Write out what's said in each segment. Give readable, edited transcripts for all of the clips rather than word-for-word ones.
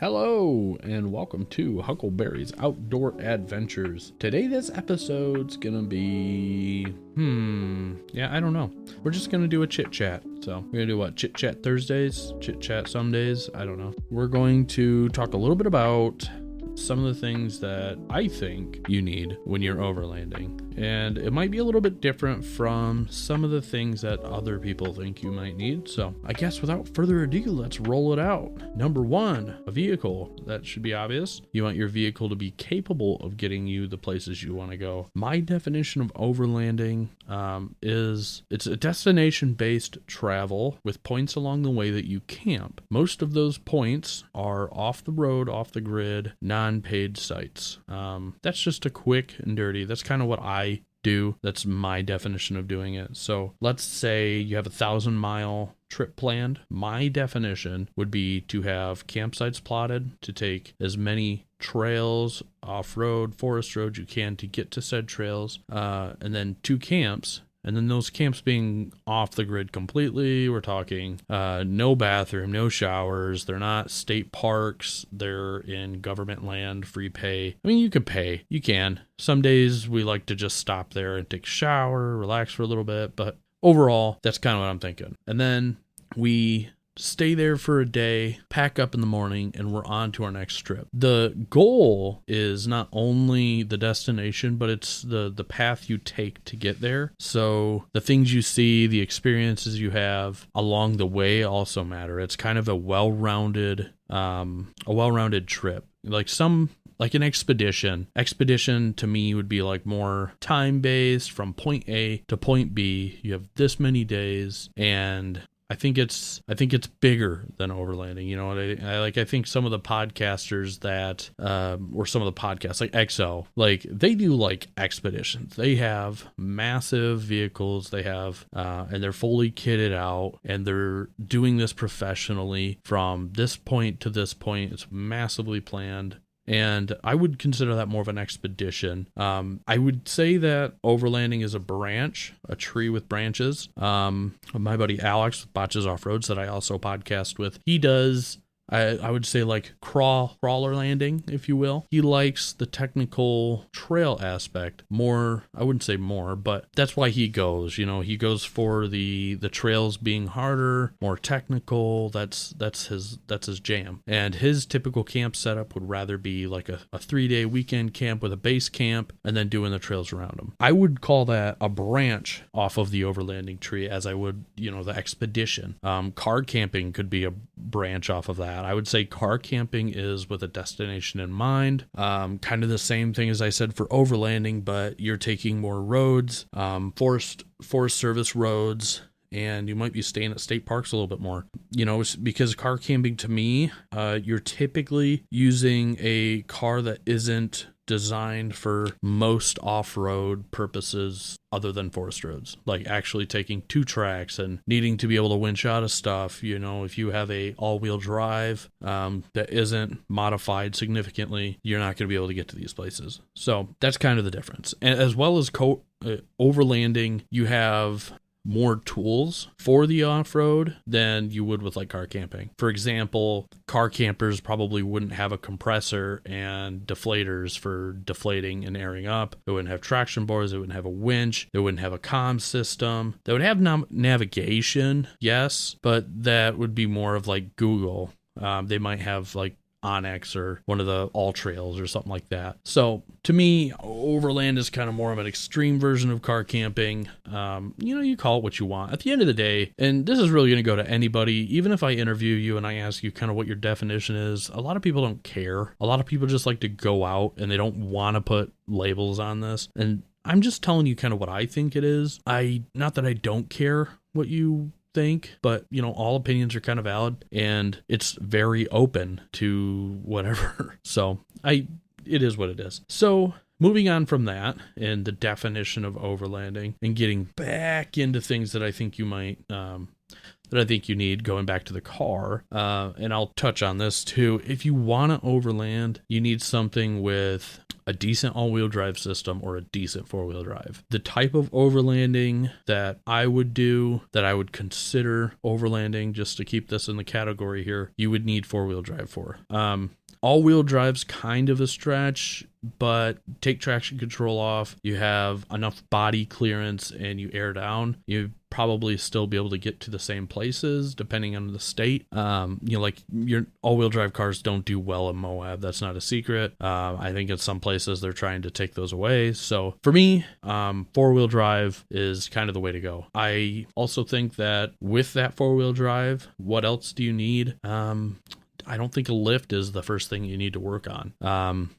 Hello and welcome to Huckleberry's Outdoor Adventures. Today this episode's gonna be, I don't know. We're just gonna do a chit-chat. So we're gonna do what? Chit-chat Thursdays? Chit-chat some days? I don't know. We're going to talk a little bit about some of the things that I think you need when you're overlanding. And it might be a little bit different from some of the things that other people think you might need. So I guess without further ado, let's roll it out. Number one, a vehicle. That should be obvious. You want your vehicle to be capable of getting you the places you want to go. My definition of overlanding is it's a destination-based travel with points along the way that you camp. Most of those points are off the road, off the grid, non-paid sites. That's just a quick and dirty. That's kind of what I do. That's my definition of doing it. So let's say you have 1,000-mile trip planned. My definition would be to have campsites plotted, to take as many trails, off-road, forest roads you can to get to said trails, and then 2 camps. And then those camps being off the grid completely. We're talking no bathroom, no showers. They're not state parks. They're in government land, free pay. I mean, you could pay. You can. Some days we like to just stop there and take a shower, relax for a little bit. But overall, that's kind of what I'm thinking. And then we stay there for a day, pack up in the morning, and we're on to our next trip. The goal is not only the destination, but it's the path you take to get there. So the things you see, the experiences you have along the way also matter. It's kind of a well-rounded trip. Like an expedition. Expedition to me would be like more time-based from point A to point B. You have this many days, and I think it's bigger than overlanding. You know what I think some of the podcasters that or some of the podcasts like XO, like they do like expeditions. They have massive vehicles, they have and they're fully kitted out, and they're doing this professionally from this point to this point. It's massively planned. And I would consider that more of an expedition. I would say that overlanding is a branch, a tree with branches. My buddy Alex with Botches Off-Roads that I also podcast with, he does, I would say like crawler landing, if you will. He likes the technical trail aspect more. I wouldn't say more, but that's why he goes. You know, he goes for the trails being harder, more technical. That's his jam. And his typical camp setup would rather be like a 3-day weekend camp with a base camp and then doing the trails around him. I would call that a branch off of the overlanding tree, as I would, the expedition. Car camping could be a branch off of that. I would say car camping is with a destination in mind. Kind of the same thing as I said for overlanding, but you're taking more roads, Forest Service roads, and you might be staying at state parks a little bit more. Because car camping to me, you're typically using a car that isn't designed for most off-road purposes other than forest roads, like actually taking 2 tracks and needing to be able to winch out of stuff. If you have a all-wheel drive that isn't modified significantly, you're not going to be able to get to these places. So that's kind of the difference. And as well as overlanding, you have more tools for the off-road than you would with like car camping. For example, car campers probably wouldn't have a compressor and deflators for deflating and airing up. They wouldn't have traction bars. They wouldn't have a winch. They wouldn't have a comm system. They would have navigation, yes, but that would be more of like Google. They might have like Onyx or one of the All Trails or something like that. So to me, overland is kind of more of an extreme version of car camping. You call it what you want. At the end of the day, and this is really going to go to anybody, even if I interview you and I ask you kind of what your definition is, a lot of people don't care. A lot of people just like to go out and they don't want to put labels on this. And I'm just telling you kind of what I think it is. Not that I don't care what you think, but all opinions are kind of valid, and it's very open to whatever. So it is what it is. So moving on from that and the definition of overlanding and getting back into things that I think you might that I think you need, going back to the car, and I'll touch on this too. If you want to overland, you need something with a decent all-wheel drive system or a decent four-wheel drive. The type of overlanding that I would do, that I would consider overlanding, just to keep this in the category here, you would need four-wheel drive for. All-wheel drive's kind of a stretch, but take traction control off, you have enough body clearance, and you air down, you probably still be able to get to the same places depending on the state. Like your all-wheel drive cars don't do well in Moab. That's not a secret. I think in some places they're trying to take those away. So for me, four-wheel drive is kind of the way to go. I also think that with that four-wheel drive, what else do you need? I don't think a lift is the first thing you need to work on.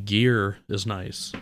Gear is nice.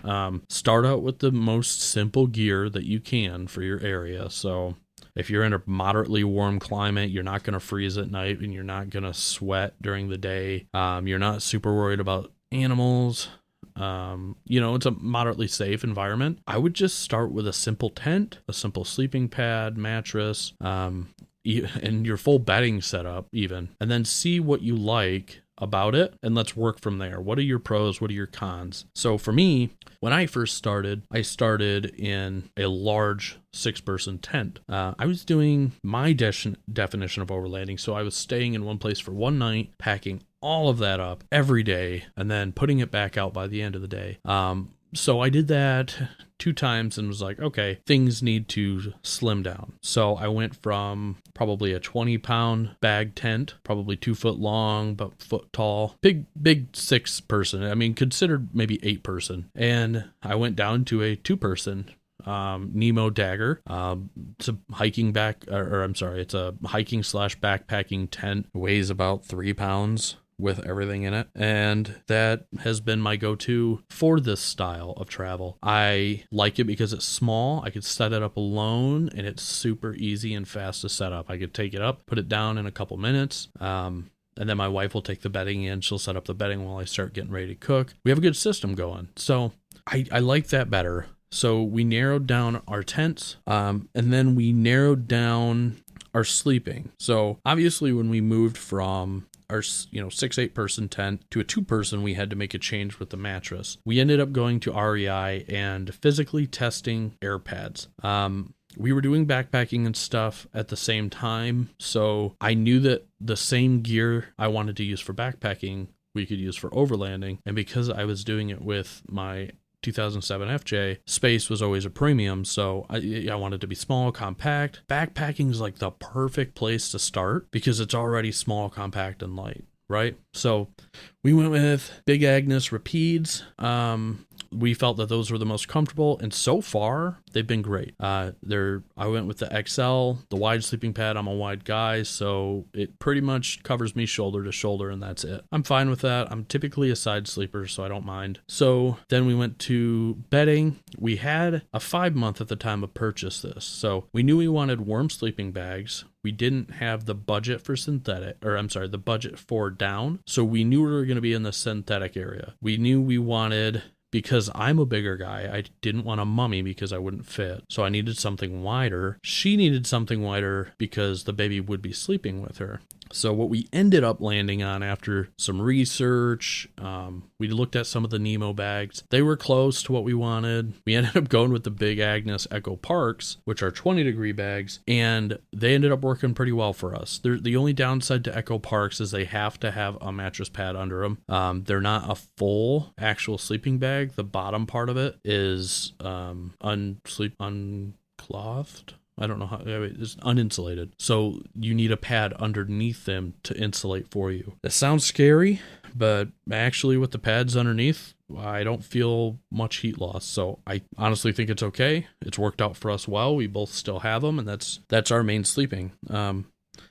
Start out with the most simple gear that you can for your area. So if you're in a moderately warm climate, you're not going to freeze at night and you're not going to sweat during the day. You're not super worried about animals. It's a moderately safe environment. I would just start with a simple tent, a simple sleeping pad, mattress, and your full bedding setup even, and then see what you like about it, and let's work from there. What are your pros? What are your cons? So for me, when I first started, I started in a large 6-person tent. I was doing my definition of overlanding, so I was staying in one place for one night, packing all of that up every day, and then putting it back out by the end of the day. So I did that 2 times and was like, okay, things need to slim down. So I went from probably a 20-pound bag tent, probably 2 foot long, but foot tall, big 6-person. Considered maybe 8-person. And I went down to a 2-person Nemo Dagger. It's a hiking it's a hiking / backpacking tent. It weighs about 3 pounds. With everything in it, and that has been my go-to for this style of travel. I like it because it's small. I could set it up alone, and it's super easy and fast to set up. I could take it up, put it down in a couple minutes, and then my wife will take the bedding in. She'll set up the bedding while I start getting ready to cook. We have a good system going, so I like that better. So we narrowed down our tents, and then we narrowed down our sleeping. So obviously when we moved from our 6-8 person tent to a 2-person, we had to make a change with the mattress. We ended up going to REI and physically testing air pads. We were doing backpacking and stuff at the same time, so I knew that the same gear I wanted to use for backpacking we could use for overlanding, and because I was doing it with my 2007 FJ, space was always a premium, so I wanted to be small, compact. Backpacking is like the perfect place to start because it's already small, compact, and light, right? So we went with Big Agnes Rapides. We felt that those were the most comfortable, and so far they've been great. I went with the XL, the wide sleeping pad. I'm a wide guy, so it pretty much covers me shoulder to shoulder, and that's it. I'm fine with that. I'm typically a side sleeper, so I don't mind. So then we went to bedding. We had a 5-month at the time of purchase this, so we knew we wanted warm sleeping bags. We didn't have the budget for the budget for down, so we knew we were going to be in the synthetic area. We knew we wanted, because I'm a bigger guy, I didn't want a mummy because I wouldn't fit. So I needed something wider. She needed something wider because the baby would be sleeping with her. So what we ended up landing on after some research, we looked at some of the Nemo bags. They were close to what we wanted. We ended up going with the Big Agnes Echo Parks, which are 20-degree bags, and they ended up working pretty well for us. The only downside to Echo Parks is they have to have a mattress pad under them. They're not a full actual sleeping bag. The bottom part of it is unclothed. I don't know how, it's uninsulated. So you need a pad underneath them to insulate for you. That sounds scary, but actually with the pads underneath, I don't feel much heat loss. So I honestly think it's okay. It's worked out for us well. We both still have them, and that's our main sleeping.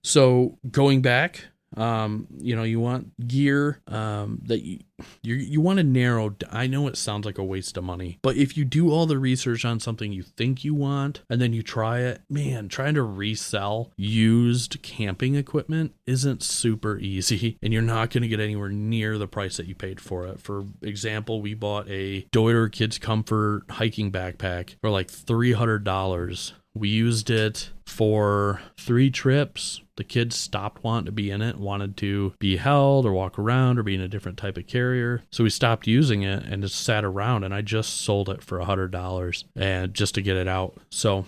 So going back, you want gear that you want to narrow. I know it sounds like a waste of money, but if you do all the research on something you think you want and then you try it, man, trying to resell used camping equipment isn't super easy, and you're not going to get anywhere near the price that you paid for it. For example, we bought a Deuter Kids Comfort hiking backpack for like $300 We used it for 3 trips. The kids stopped wanting to be in it, wanted to be held or walk around or be in a different type of carrier. So we stopped using it and just sat around, and I just sold it for $100 and just to get it out. So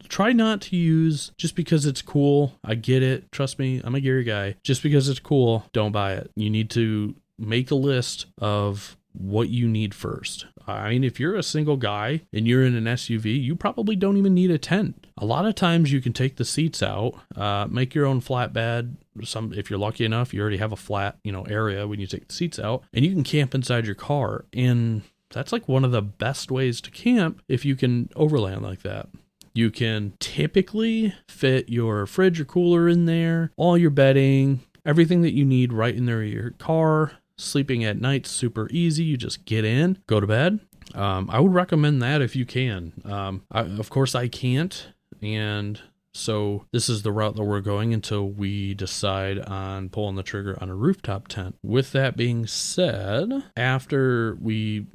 try not to use just because it's cool. I get it. Trust me, I'm a gear guy. Just because it's cool, don't buy it. You need to make a list of what you need first. I mean, if you're a single guy and you're in an SUV, you probably don't even need a tent. A lot of times you can take the seats out, make your own flatbed. If you're lucky enough, you already have a flat, area when you take the seats out, and you can camp inside your car. And that's like one of the best ways to camp if you can overland like that. You can typically fit your fridge or cooler in there, all your bedding, everything that you need right in there in your car. Sleeping at night's super easy. You just get in, go to bed. I would recommend that if you can. Of course, I can't. And so this is the route that we're going until we decide on pulling the trigger on a rooftop tent. With that being said, after we,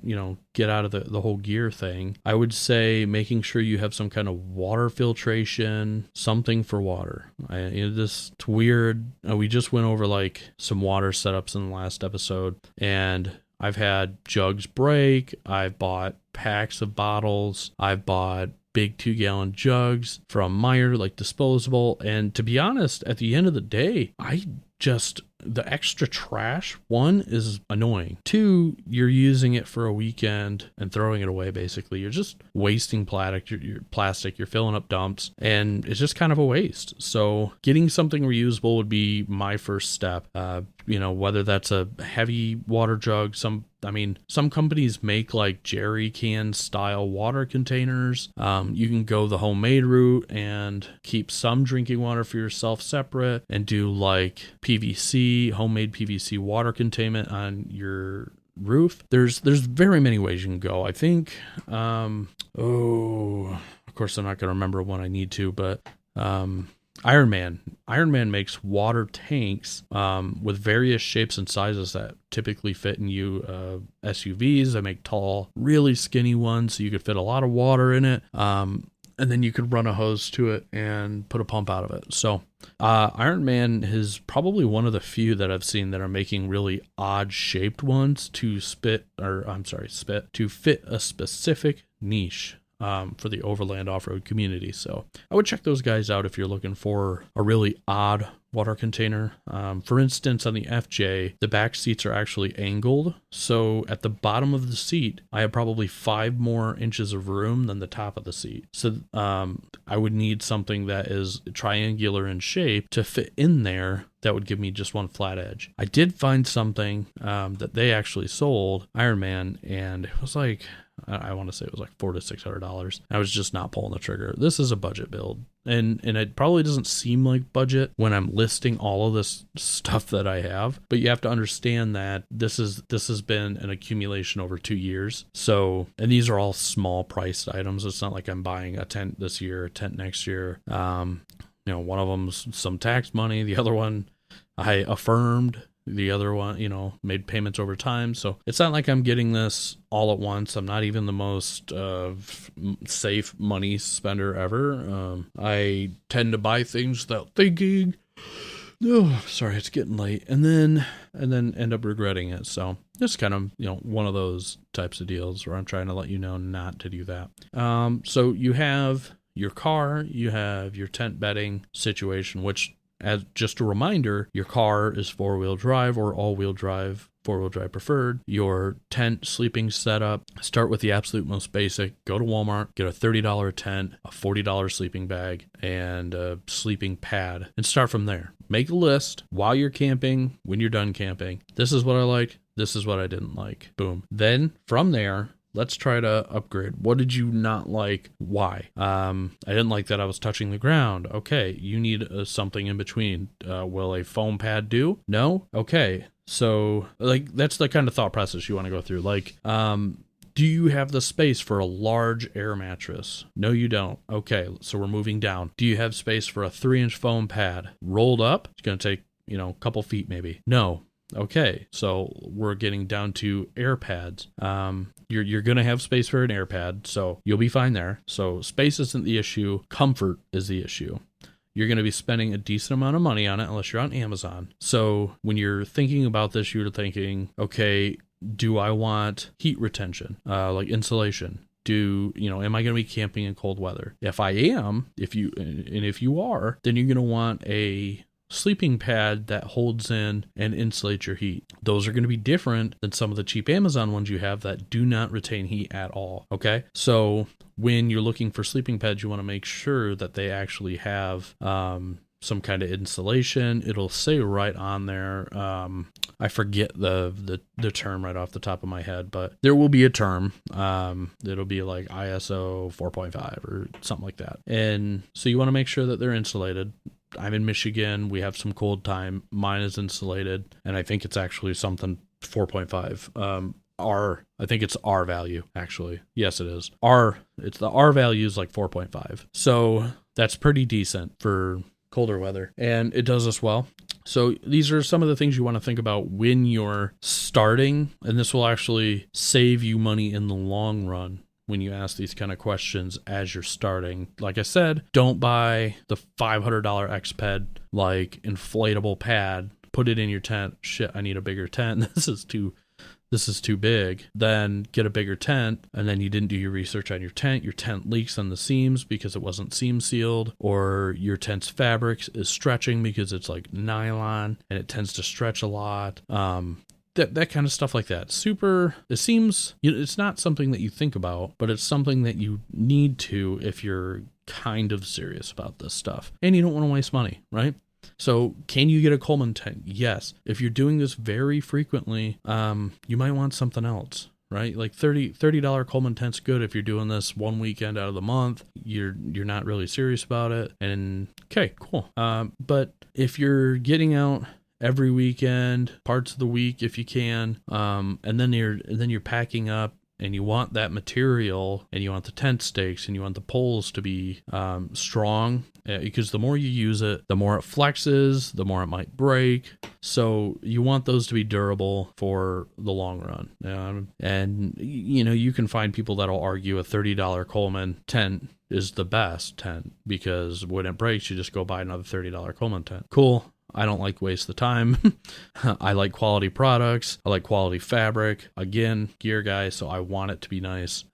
get out of the whole gear thing, I would say making sure you have some kind of water filtration, something for water. It's weird. We just went over like some water setups in the last episode, and I've had jugs break. I've bought packs of bottles. I've bought big 2-gallon jugs from Meyer, like disposable. And to be honest, at the end of the day, the extra trash, 1, is annoying. 2, you're using it for a weekend and throwing it away, basically. You're just wasting plastic. You're filling up dumps, and it's just kind of a waste. So getting something reusable would be my first step. Whether that's a heavy water jug, some companies make like jerry can style water containers. You can go the homemade route and keep some drinking water for yourself separate and do like homemade PVC water containment on your roof. There's very many ways you can go. I think, of course I'm not going to remember when I need to, but, Iron Man makes water tanks with various shapes and sizes that typically fit in SUVs. They make tall, really skinny ones so you could fit a lot of water in it. And then you could run a hose to it and put a pump out of it. So Iron Man is probably one of the few that I've seen that are making really odd shaped ones to fit a specific niche for the overland off-road community. So I would check those guys out if you're looking for a really odd water container. For instance, on the FJ, the back seats are actually angled. So at the bottom of the seat, I have probably 5 more inches of room than the top of the seat. So I would need something that is triangular in shape to fit in there. That would give me just one flat edge. I did find something that they actually sold, Iron Man, and it was like, I want to say it was like $400 to $600. I was just not pulling the trigger. This is a budget build. And it probably doesn't seem like budget when I'm listing all of this stuff that I have, but you have to understand that this has been an accumulation over 2 years. So, and these are all small priced items. It's not like I'm buying a tent this year, a tent next year. One of them's some tax money. The other one I affirmed. The other one, made payments over time. So it's not like I'm getting this all at once. I'm not even the most safe money spender ever. I tend to buy things without thinking. Oh, sorry, it's getting late. And then end up regretting it. So it's kind of, one of those types of deals where I'm trying to let you know not to do that. So you have your car, you have your tent bedding situation, which, as just a reminder, your car is 4-wheel drive or all-wheel drive, 4-wheel drive preferred. Your tent sleeping setup, start with the absolute most basic. Go to Walmart, get a $30 tent, a $40 sleeping bag, and a sleeping pad, and start from there. Make a list while you're camping, when you're done camping. This is what I liked. This is what I didn't like. Boom. Then from there, let's try to upgrade. What did you not like? Why? I didn't like that I was touching the ground. Okay, you need something in between. Will a foam pad do? No? Okay. So, that's the kind of thought process you want to go through. Do you have the space for a large air mattress? No, you don't. Okay, so we're moving down. Do you have space for a 3-inch foam pad? Rolled up? It's going to take, a couple feet maybe. No. Okay, so we're getting down to air pads. You're going to have space for an air pad, so you'll be fine there. So space isn't the issue. Comfort is the issue. You're going to be spending a decent amount of money on it unless you're on Amazon. So when you're thinking about this, you're thinking, okay, do I want heat retention, like insulation? Am I going to be camping in cold weather? If I am, if you are, then you're going to want a sleeping pad that holds in and insulates your heat. Those are going to be different than some of the cheap Amazon ones you have that do not retain heat at all. Okay. So when you're looking for sleeping pads, you want to make sure that they actually have, some kind of insulation. It'll say right on there. I forget the term right off the top of my head, but there will be a term. It'll be like ISO 4.5 or something like that. And so you want to make sure that they're insulated. I'm in Michigan. We have some cold time. Mine is insulated, and I think it's actually something 4.5. I think it's R value, actually. Yes, it is. It's the R value is like 4.5. So that's pretty decent for colder weather, and it does us well. So these are some of the things you want to think about when you're starting, and this will actually save you money in the long run when you ask these kind of questions as you're starting. Like I said, don't buy the $500 X-Ped, like inflatable pad, put it in your tent. Shit, I need a bigger tent. This is too big. Then get a bigger tent, and then you didn't do your research on your tent. Your tent leaks on the seams because it wasn't seam sealed, or your tent's fabric is stretching because it's like nylon and it tends to stretch a lot. That kind of stuff like that. It seems, it's not something that you think about, but it's something that you need to if you're kind of serious about this stuff and you don't want to waste money, right? So can you get a Coleman tent? Yes. If you're doing this very frequently, you might want something else, right? Like $30 Coleman tent's good if you're doing this one weekend out of the month. You're not really serious about it. And okay, cool. But if you're getting out every weekend, parts of the week if you can, and then you're packing up, and you want that material, and you want the tent stakes, and you want the poles to be strong, because the more you use it, the more it flexes, the more it might break. So you want those to be durable for the long run. And you can find people that'll argue a $30 Coleman tent is the best tent because when it breaks, you just go buy another $30 Coleman tent. Cool. I don't like waste the time. I like quality products. I like quality fabric. Again, gear guy, so I want it to be nice.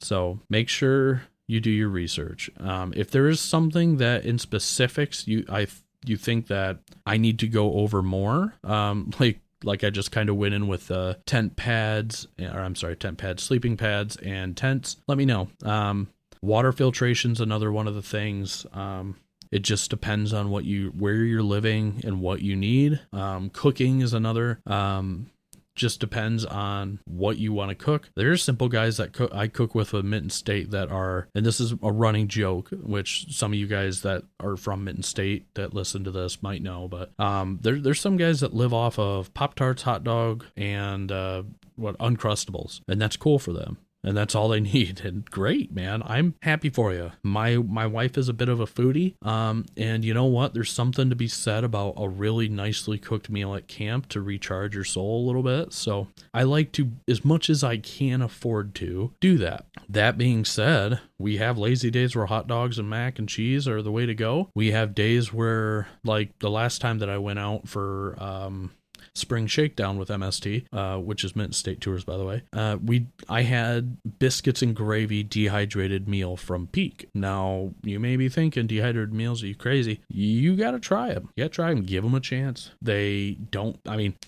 So make sure you do your research. If there is something that in specifics you think that I need to go over more, like I just kind of went in with tent pads, sleeping pads and tents, let me know. Water filtration's another one of the things. It just depends on where you're living and what you need. Cooking is another. Just depends on what you want to cook. There's simple guys that I cook with Mitten State that are, and this is a running joke, which some of you guys that are from Mitten State that listen to this might know, but there's some guys that live off of Pop-Tarts, hot dog, and Uncrustables, and that's cool for them. And that's all they need. And great, man. I'm happy for you. My wife is a bit of a foodie. And you know what? There's something to be said about a really nicely cooked meal at camp to recharge your soul a little bit. So I like to, as much as I can afford to, do that. That being said, we have lazy days where hot dogs and mac and cheese are the way to go. We have days where, like the last time that I went out for Spring Shakedown with MST, which is Mitten State Tours, by the way. I had biscuits and gravy dehydrated meal from Peak. Now, you may be thinking, dehydrated meals, are you crazy? You got to try them. You got to try them. Give them a chance. They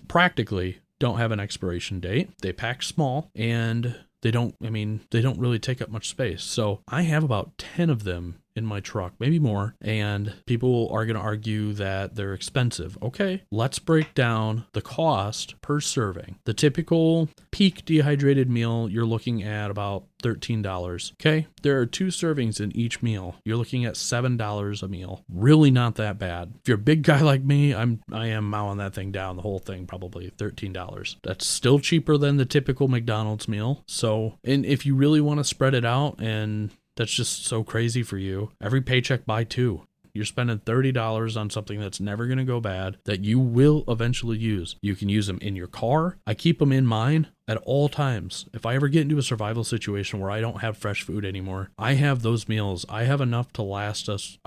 practically don't have an expiration date. They pack small, and they don't really take up much space. So I have about 10 of them in my truck, maybe more, and people are going to argue that they're expensive. Okay, let's break down the cost per serving. The typical Peak dehydrated meal, you're looking at about $13. Okay, there are 2 servings in each meal. You're looking at $7 a meal. Really not that bad. If you're a big guy like me, I am mowing that thing down, the whole thing, probably $13. That's still cheaper than the typical McDonald's meal. So, and if you really want to spread it out and that's just so crazy for you, every paycheck buy 2. You're spending $30 on something that's never going to go bad, that you will eventually use. You can use them in your car. I keep them in mine at all times. If I ever get into a survival situation where I don't have fresh food anymore, I have those meals. I have enough to last us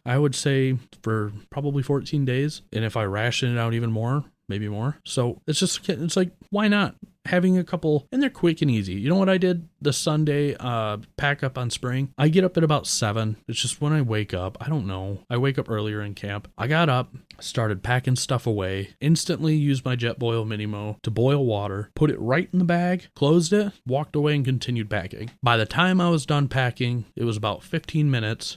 I would say for probably 14 days. And if I ration it out even more, maybe more. So it's like, why not? Having a couple, and they're quick and easy. You know what I did the Sunday pack up on spring? I get up at about 7. It's just when I wake up. I don't know. I wake up earlier in camp. I got up, started packing stuff away, instantly used my Jetboil Minimo to boil water, put it right in the bag, closed it, walked away and continued packing. By the time I was done packing, it was about 15 minutes.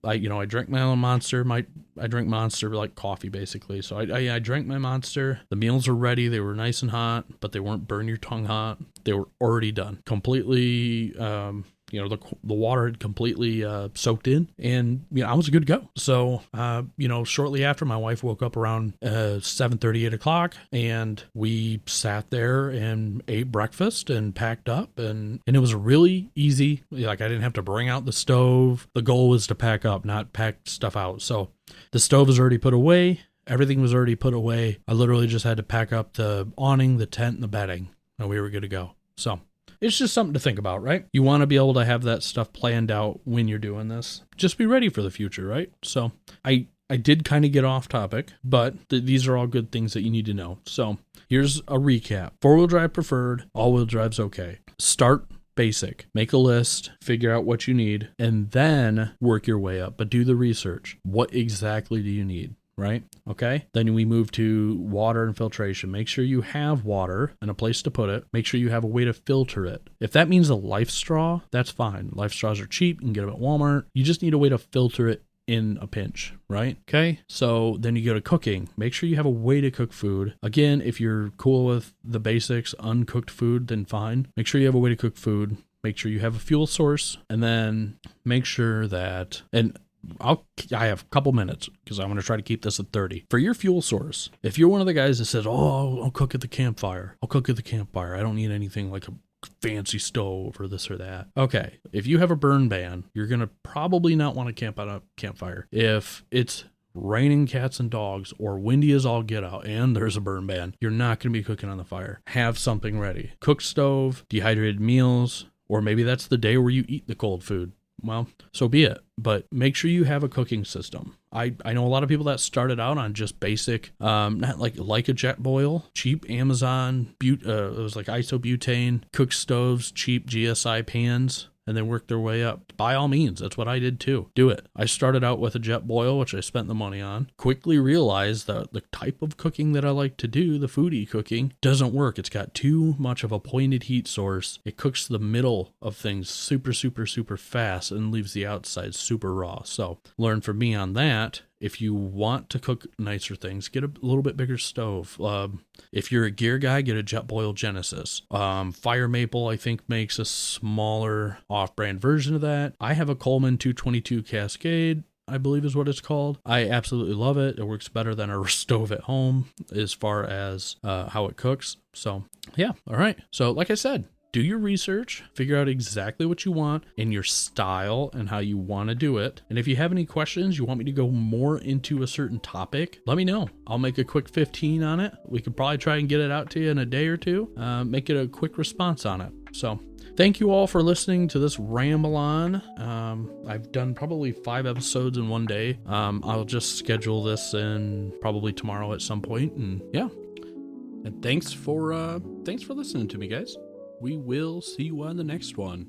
I drank my own Monster. I drink Monster like coffee, basically. So I drank my Monster. The meals were ready. They were nice and hot, but they weren't burn your tongue hot. They were already done. Completely, the water had completely soaked in, and I was good to go. So, shortly after, my wife woke up around 7:30, 8 o'clock, and we sat there and ate breakfast and packed up, and it was really easy. Like, I didn't have to bring out the stove. The goal was to pack up, not pack stuff out. So the stove is already put away. Everything was already put away. I literally just had to pack up the awning, the tent, and the bedding, and we were good to go. So it's just something to think about, right? You want to be able to have that stuff planned out when you're doing this. Just be ready for the future, right? So I did kind of get off topic, but these are all good things that you need to know. So here's a recap. 4-wheel drive preferred, all-wheel drive's okay. Start basic. Make a list, figure out what you need, and then work your way up. But do the research. What exactly do you need? Right? Okay. Then we move to water and filtration. Make sure you have water and a place to put it. Make sure you have a way to filter it. If that means a life straw, that's fine. Life straws are cheap. You can get them at Walmart. You just need a way to filter it in a pinch, right? Okay. So then you go to cooking. Make sure you have a way to cook food. Again, if you're cool with the basics, uncooked food, then fine. Make sure you have a way to cook food. Make sure you have a fuel source, and then make sure that, I have a couple minutes because I'm going to try to keep this at 30. For your fuel source, if you're one of the guys that says, I'll cook at the campfire. I don't need anything like a fancy stove or this or that. Okay. If you have a burn ban, you're going to probably not want to camp on a campfire. If it's raining cats and dogs or windy as all get out and there's a burn ban, you're not going to be cooking on the fire. Have something ready. Cook stove, dehydrated meals, or maybe that's the day where you eat the cold food. Well, so be it. But make sure you have a cooking system. I know a lot of people that started out on just basic, not like a Jetboil, cheap Amazon, it was like isobutane, cook stoves, cheap GSI pans, and then work their way up. By all means, that's what I did too. Do it. I started out with a Jetboil, which I spent the money on. Quickly realized that the type of cooking that I like to do, the foodie cooking, doesn't work. It's got too much of a pointed heat source. It cooks the middle of things super, super, super fast and leaves the outside super raw. So learn from me on that. If you want to cook nicer things, get a little bit bigger stove. If you're a gear guy, get a Jetboil Genesis. Fire Maple, I think, makes a smaller off-brand version of that. I have a Coleman 222 Cascade, I believe is what it's called. I absolutely love it. It works better than a stove at home as far as how it cooks. So, yeah. All right. So, like I said, do your research, figure out exactly what you want in your style and how you want to do it. And if you have any questions, you want me to go more into a certain topic, let me know. I'll make a quick 15 on it. We could probably try and get it out to you in a day or two. Make it a quick response on it. So thank you all for listening to this ramble on. I've done probably 5 episodes in one day. I'll just schedule this in probably tomorrow at some point. And yeah. And thanks for listening to me, guys. We will see you on the next one.